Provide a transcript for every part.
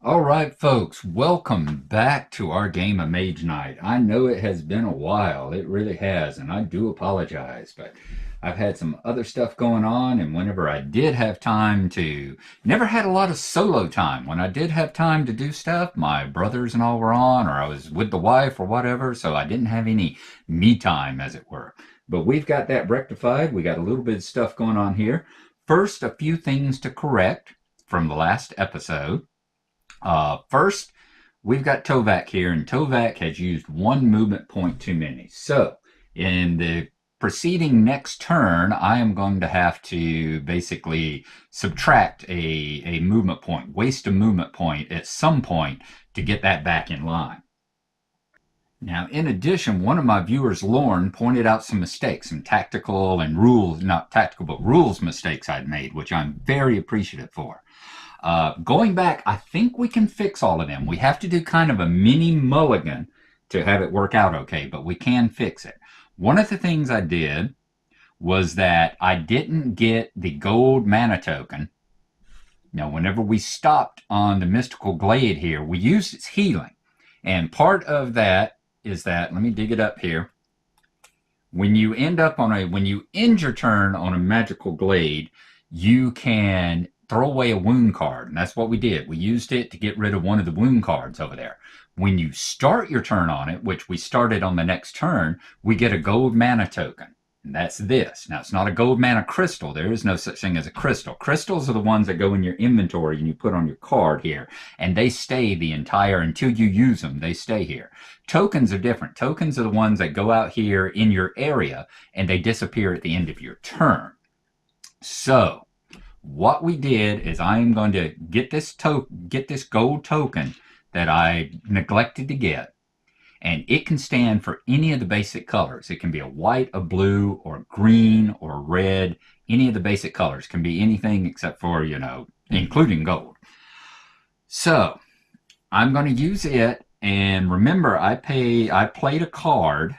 All right, folks, welcome back to our game of Mage Night. I know it has been a while, it really has, and I do apologize, but I've had some other stuff going on, and whenever I did have time to, never had a lot of solo time. When I did have time to do stuff, my brothers and all were on, or I was with the wife or whatever, so I didn't have any me time, as it were. But we've got that rectified. We got a little bit of stuff going on here. First, a few things to correct from the last episode. First, we've got Tovak here, and Tovak has used one movement point too many. So, in the preceding next turn, I am going to have to basically subtract a movement point, waste a movement point at some point to get that back in line. Now, in addition, one of my viewers, Lorne, pointed out some mistakes, some tactical and rules, not tactical, but rules mistakes I'd made, which I'm very appreciative for. Going back, I think we can fix all of them. We have to do kind of a mini mulligan to have it work out okay, but we can fix it. One of the things I did was that I didn't get the gold mana token. Now, whenever we stopped on the mystical glade here, we used its healing. And part of that is that, let me dig it up here. When you end your turn on a magical glade, you can throw away a wound card, and that's what we did. We used it to get rid of one of the wound cards over there. When you start your turn on it, which we started on the next turn, we get a gold mana token, and that's this. Now, it's not a gold mana crystal. There is no such thing as a crystal. Crystals are the ones that go in your inventory and you put on your card here, and they stay the entire, until you use them, they stay here. Tokens are different. Tokens are the ones that go out here in your area, and they disappear at the end of your turn. So, what we did is I am going to get this gold token that I neglected to get, and it can stand for any of the basic colors. It can be a white, a blue, or green, or red. Any of the basic colors can be anything except for, including gold. So I'm going to use it, and remember, I played a card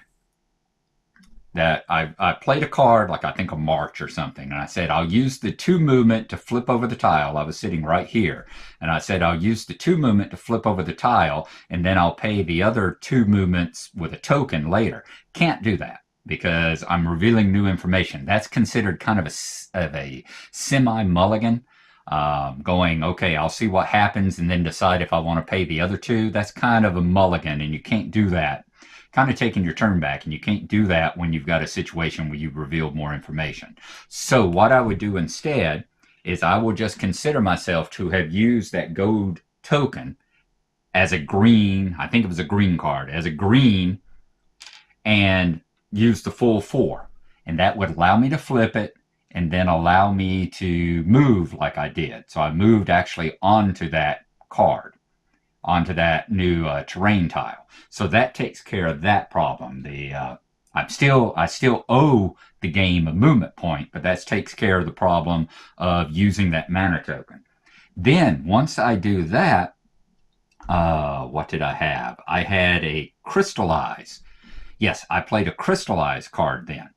that I played a card like I think a March or something, and I said I'll use the 2 movement to flip over the tile. I was sitting right here, and I said I'll use the 2 movement to flip over the tile, and then I'll pay the other 2 movements with a token later. Can't do that because I'm revealing new information. That's considered kind of a semi-mulligan. Going, okay, I'll see what happens and then decide if I want to pay the other 2. That's kind of a mulligan, and you can't do that. Kind of taking your turn back, and you can't do that when you've got a situation where you've revealed more information. So what I would do instead is I will just consider myself to have used that gold token as a green, I think it was a green card, as a green, and use the full 4. And that would allow me to flip it and then allow me to move like I did. So I moved actually onto that card, onto that new terrain tile. So that takes care of that problem. I still owe the game a movement point, but that takes care of the problem of using that mana token. Then once I do that, what did I have? I had a Crystallize. Yes, I played a Crystallize card then.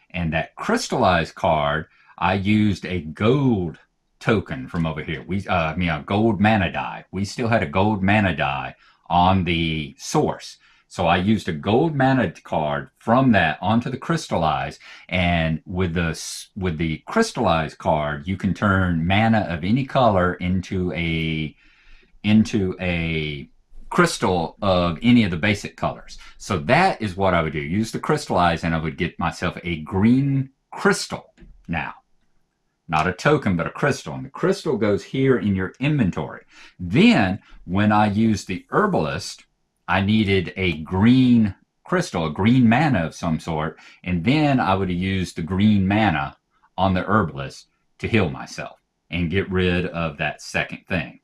And that Crystallize card, I used a gold token from over here. A gold mana die. We still had a gold mana die on the source. So I used a gold mana card from that onto the Crystallize, and with the Crystallize card, you can turn mana of any color into a crystal of any of the basic colors. So that is what I would do. Use the Crystallize, and I would get myself a green crystal now. Not a token, but a crystal. And the crystal goes here in your inventory. Then, when I used the Herbalist, I needed a green crystal, a green mana of some sort. And then I would have used the green mana on the Herbalist to heal myself and get rid of that second thing.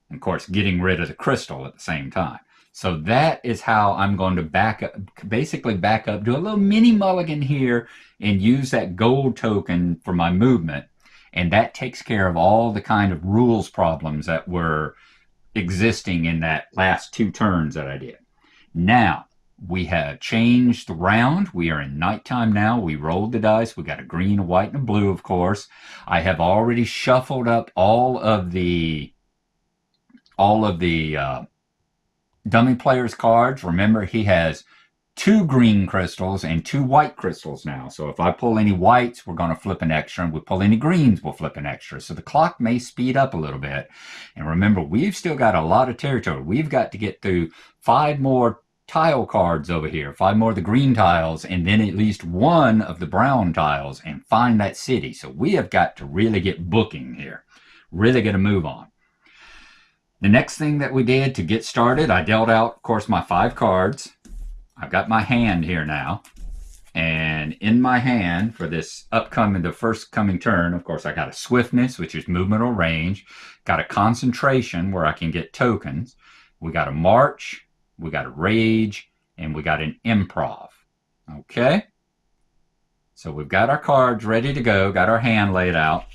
And of course, getting rid of the crystal at the same time. So that is how I'm going to basically back up, do a little mini mulligan here, and use that gold token for my movement. And that takes care of all the kind of rules problems that were existing in that last 2 turns that I did. Now, we have changed the round. We are in nighttime now. We rolled the dice. We got a green, a white, and a blue, of course. I have already shuffled up all of the all of the dummy player's cards. Remember, he has 2 green crystals and 2 white crystals now. So if I pull any whites, we're going to flip an extra. And we pull any greens, we'll flip an extra. So the clock may speed up a little bit. And remember, we've still got a lot of territory. We've got to get through 5 more tile cards over here, 5 more of the green tiles, and then at least 1 of the brown tiles, and find that city. So we have got to really get booking here, really get a move on. The next thing that we did to get started, I dealt out, of course, my 5 cards. I've got my hand here now, and in my hand for this the first coming turn, of course, I got a swiftness, which is movement or range, got a concentration where I can get tokens, we got a march, we got a rage, and we got an improv. Okay, so we've got our cards ready to go, got our hand laid out.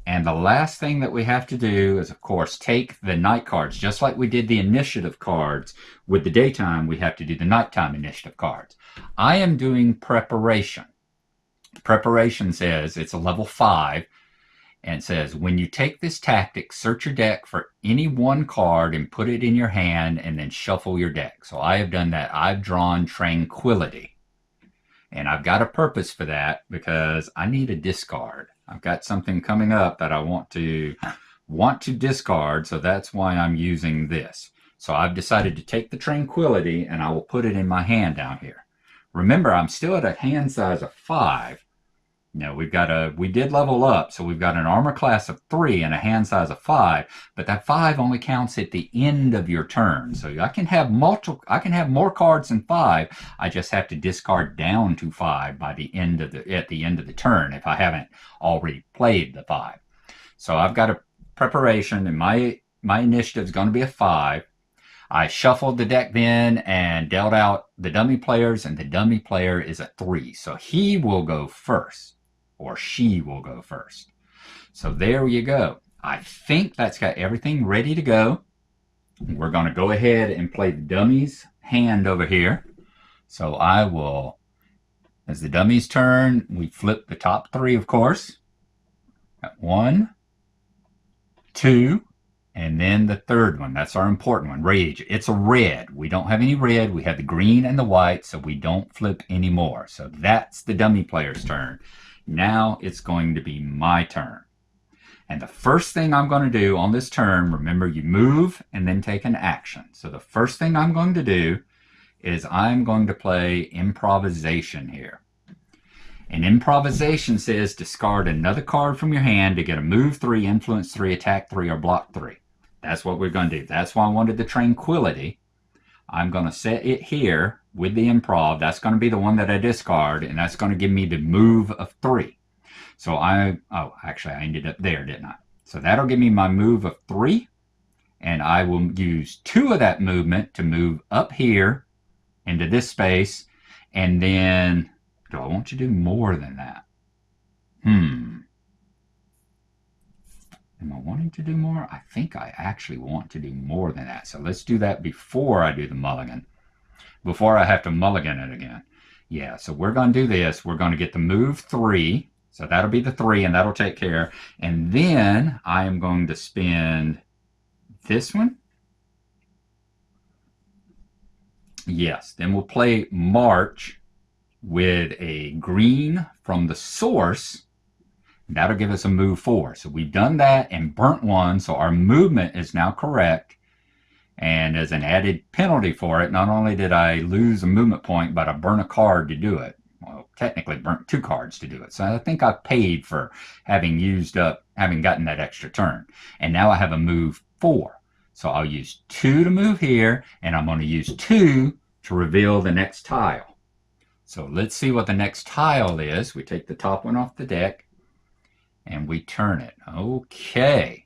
And the last thing that we have to do is, of course, take the night cards. Just like we did the initiative cards with the daytime, we have to do the nighttime initiative cards. I am doing preparation. Preparation says, it's a level 5, and it says, when you take this tactic, search your deck for any 1 card and put it in your hand, and then shuffle your deck. So I have done that. I've drawn Tranquility. And I've got a purpose for that, because I need a discard. I've got something coming up that I want to discard, so that's why I'm using this. So I've decided to take the Tranquility, and I will put it in my hand down here. Remember, I'm still at a hand size of 5. Now we did level up, so we've got an armor class of 3 and a hand size of 5, but that 5 only counts at the end of your turn. So I can have more cards than 5. I just have to discard down to 5 at the end of the turn if I haven't already played the 5. So I've got a preparation, and my initiative is going to be a 5. I shuffled the deck then and dealt out the dummy players, and the dummy player is a 3. So he will go first. Or she will go first. So there you go. I think that's got everything ready to go. We're going to go ahead and play the dummy's hand over here. So I will, as the dummy's turn, we flip the top 3, of course. 1, 2, and then the third one. That's our important one, Rage. It's a red. We don't have any red. We have the green and the white, so we don't flip anymore. So that's the dummy player's turn. Now it's going to be my turn. And the first thing I'm going to do on this turn, remember, you move and then take an action. So the first thing I'm going to do is I'm going to play Improvisation here. And Improvisation says discard another card from your hand to get a move 3, influence 3, attack 3, or block 3. That's what we're going to do. That's why I wanted the Tranquility. I'm going to set it here with the improv. That's going to be the one that I discard, and that's going to give me the move of 3. So actually I ended up there, didn't I? So that'll give me my move of 3, and I will use 2 of that movement to move up here into this space, and then, do I want to do more than that? Am I wanting to do more? I think I actually want to do more than that. So let's do that before I do the mulligan. Before I have to mulligan it again. Yeah, so we're going to do this. We're going to get the move 3. So that'll be the 3, and that'll take care. And then I am going to spend this one. Yes, then we'll play March with a green from the source. That'll give us a move 4. So we've done that and burnt 1, so our movement is now correct. And as an added penalty for it, not only did I lose a movement point, but I burnt a card to do it. Well, technically burnt 2 cards to do it. So I think I paid for having gotten that extra turn. And now I have a move 4. So I'll use 2 to move here, and I'm going to use 2 to reveal the next tile. So let's see what the next tile is. We take the top one off the deck, and we turn it. Okay.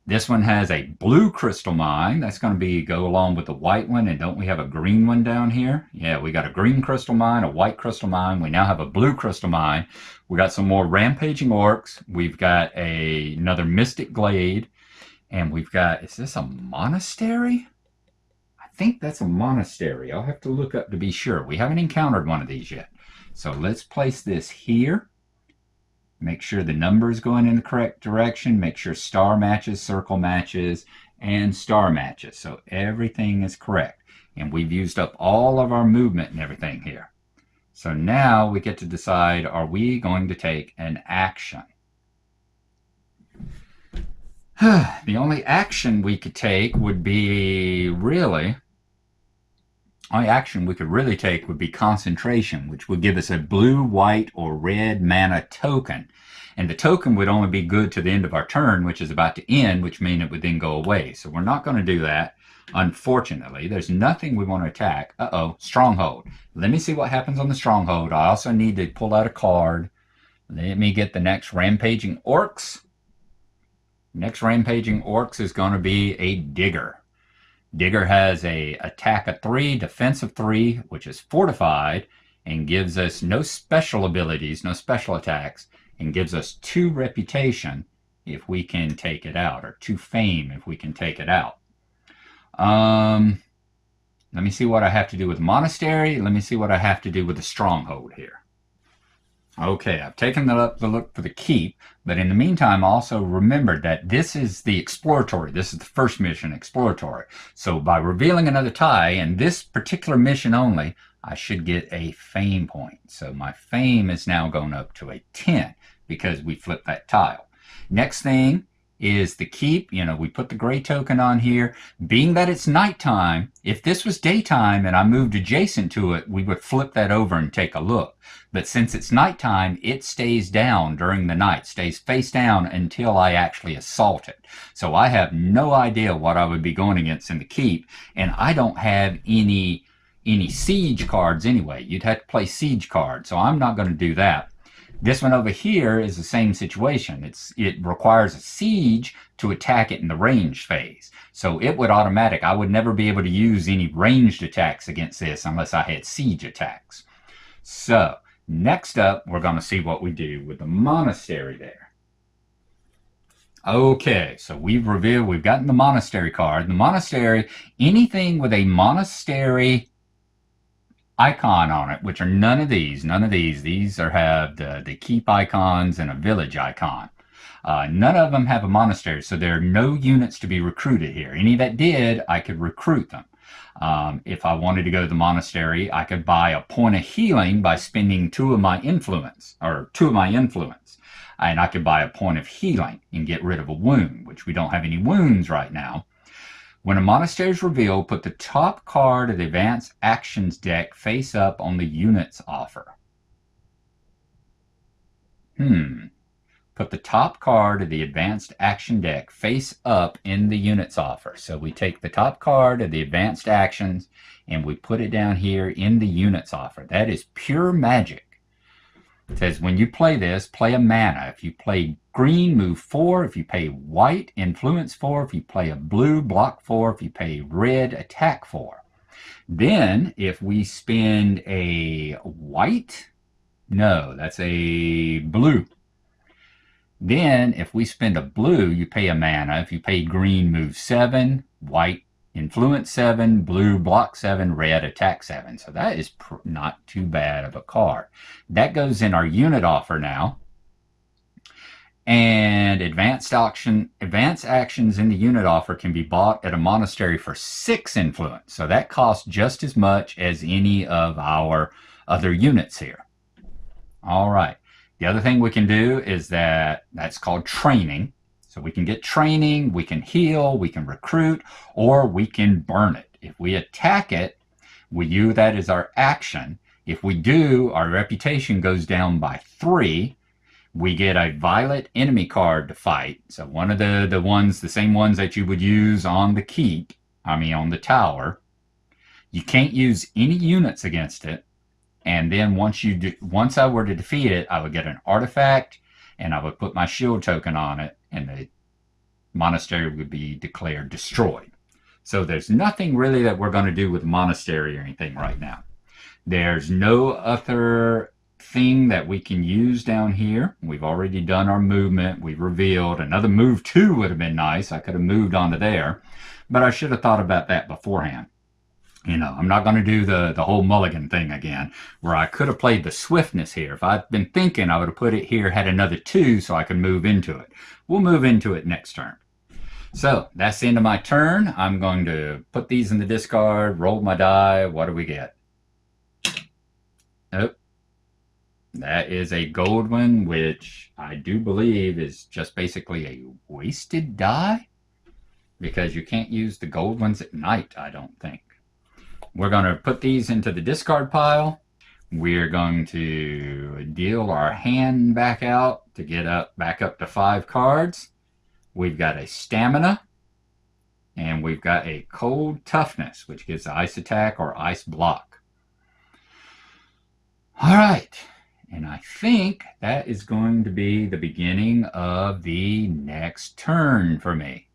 This one has a blue crystal mine. That's going to go along with the white one. And don't we have a green one down here? Yeah, we got a green crystal mine, a white crystal mine. We now have a blue crystal mine. We got some more rampaging orcs. We've got another mystic glade. And we've got, is this a monastery? I think that's a monastery. I'll have to look up to be sure. We haven't encountered one of these yet. So let's place this here. Make sure the number is going in the correct direction. Make sure star matches, circle matches, and star matches. So everything is correct. And we've used up all of our movement and everything here. So now we get to decide, are we going to take an action? The only action we could take would be only action we could really take would be concentration, which would give us a blue, white, or red mana token. And the token would only be good to the end of our turn, which is about to end, which means it would then go away. So we're not going to do that. Unfortunately, there's nothing we want to attack. Stronghold. Let me see what happens on the Stronghold. I also need to pull out a card. Let me get the next Rampaging Orcs. Next Rampaging Orcs is going to be a Digger. Digger has a attack of 3, defense of 3, which is fortified, and gives us no special abilities, no special attacks, and gives us 2 reputation if we can take it out, or 2 fame if we can take it out. Let me see what I have to do with Monastery. Let me see what I have to do with the Stronghold here. Okay, I've taken the look for the keep, but in the meantime, also remember that this is the exploratory. This is the first mission, exploratory. So by revealing another tie, and this particular mission only, I should get a fame point. So my fame is now going up to a 10 because we flipped that tile. Next thing is the keep. We put the gray token on here. Being that it's nighttime, if this was daytime and I moved adjacent to it, we would flip that over and take a look. But since it's nighttime, it stays down during the night, stays face down until I actually assault it. So I have no idea what I would be going against in the keep, and I don't have any siege cards anyway. You'd have to play siege cards, so I'm not going to do that. This one over here is the same situation. It requires a siege to attack it in the ranged phase. So it would automatic. I would never be able to use any ranged attacks against this unless I had siege attacks. So next up, we're going to see what we do with the Monastery there. Okay, so we've gotten the Monastery card. The Monastery, anything with a Monastery icon on it, which are none of these. These have the keep icons and a village icon. None of them have a monastery, so there are no units to be recruited here. Any that did, I could recruit them. If I wanted to go to the monastery, I could buy a point of healing by spending 2 of my influence, and I could buy a point of healing and get rid of a wound, which we don't have any wounds right now. When a monastery is revealed, put the top card of the Advanced Actions deck face up on the units offer. Put the top card of the Advanced Action deck face up in the units offer. So we take the top card of the Advanced Actions and we put it down here in the units offer. That is pure magic. It says when you play this, play a mana. If you play green, move 4. If you pay white, influence 4. If you play a blue, block 4. If you pay red, attack 4. Then if we spend a white, no, that's a blue. Then if we spend a blue, you pay a mana. If you pay green, move 7, white, influence 7, blue, block 7, red, attack 7. So that is not too bad of a card. That goes in our unit offer now. And advanced actions in the unit offer can be bought at a monastery for 6 influence. So that costs just as much as any of our other units here. All right. The other thing we can do is that's called training. So we can get training, we can heal, we can recruit, or we can burn it. If we attack it, we use that as our action. If we do, our reputation goes down by 3. We get a violet enemy card to fight. So one of the same ones that you would use on the keep, on the tower. You can't use any units against it. And then once I were to defeat it, I would get an artifact, and I would put my shield token on it, and the monastery would be declared destroyed. So there's nothing really that we're going to do with the monastery or anything right now. There's no other thing that we can use down here. We've already done our movement. We've revealed. Another move 2 would have been nice. I could have moved onto there, but I should have thought about that beforehand. I'm not going to do the whole Mulligan thing again, where I could have played the swiftness here. If I'd been thinking, I would have put it here, had another 2 so I could move into it. We'll move into it next turn. So that's the end of my turn. I'm going to put these in the discard, roll my die. What do we get? Oh, that is a gold one, which I do believe is just basically a wasted die, because you can't use the gold ones at night, I don't think. We're going to put these into the discard pile. We're going to deal our hand back out to get back up to 5 cards. We've got a stamina, and we've got a cold toughness, which gives ice attack or ice block. All right, and I think that is going to be the beginning of the next turn for me.